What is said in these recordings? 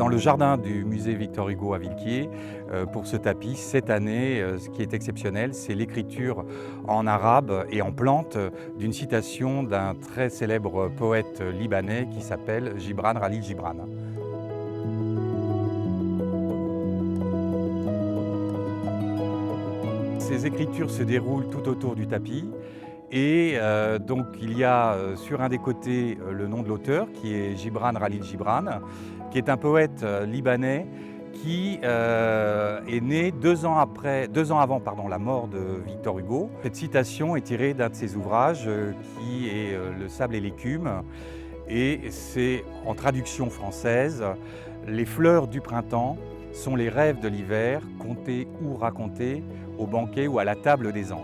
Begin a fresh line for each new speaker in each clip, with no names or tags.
dans le jardin du musée Victor Hugo à Villequier pour ce tapis. Cette année, ce qui est exceptionnel, c'est l'écriture en arabe et en plante d'une citation d'un très célèbre poète libanais qui s'appelle Gibran Khalil Gibran. Ces écritures se déroulent tout autour du tapis. Et donc il y a sur un des côtés le nom de l'auteur qui est Gibran Khalil Gibran, qui est un poète libanais qui est né deux ans avant la mort de Victor Hugo. Cette citation est tirée d'un de ses ouvrages qui est Le sable et l'écume, et c'est en traduction française: les fleurs du printemps sont les rêves de l'hiver, contés ou racontés au banquet ou à la table des anges.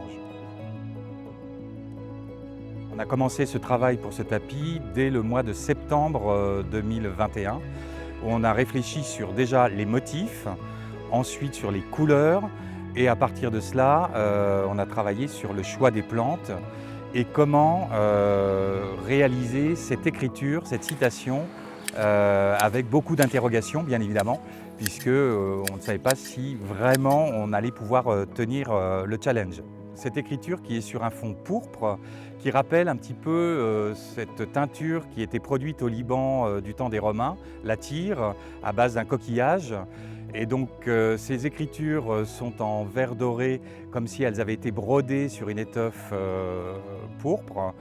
On a commencé ce travail pour ce tapis dès le mois de septembre 2021, où on a réfléchi sur déjà les motifs, ensuite sur les couleurs, et à partir de cela, on a travaillé sur le choix des plantes et comment réaliser cette écriture, cette citation, avec beaucoup d'interrogations bien évidemment, puisque on ne savait pas si vraiment on allait pouvoir tenir le challenge. Cette écriture qui est sur un fond pourpre, qui rappelle un petit peu cette teinture qui était produite au Liban du temps des Romains, la tire, à base d'un coquillage. Et donc ces écritures sont en verre doré, comme si elles avaient été brodées sur une étoffe pourpre.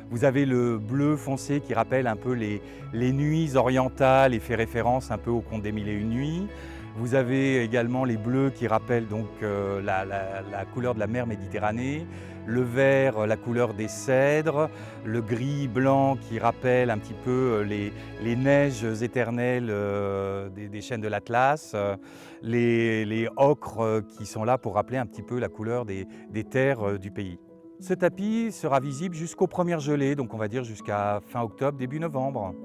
Vous avez le bleu foncé qui rappelle un peu les nuits orientales et fait référence un peu au Conte des Mille et Une Nuits. Vous avez également les bleus qui rappellent donc la couleur de la mer Méditerranée, le vert, la couleur des cèdres, le gris-blanc qui rappelle un petit peu les neiges éternelles des chaînes de l'Atlas, les ocres qui sont là pour rappeler un petit peu la couleur des terres du pays. Ce tapis sera visible jusqu'aux premières gelées, donc on va dire jusqu'à fin octobre, début novembre.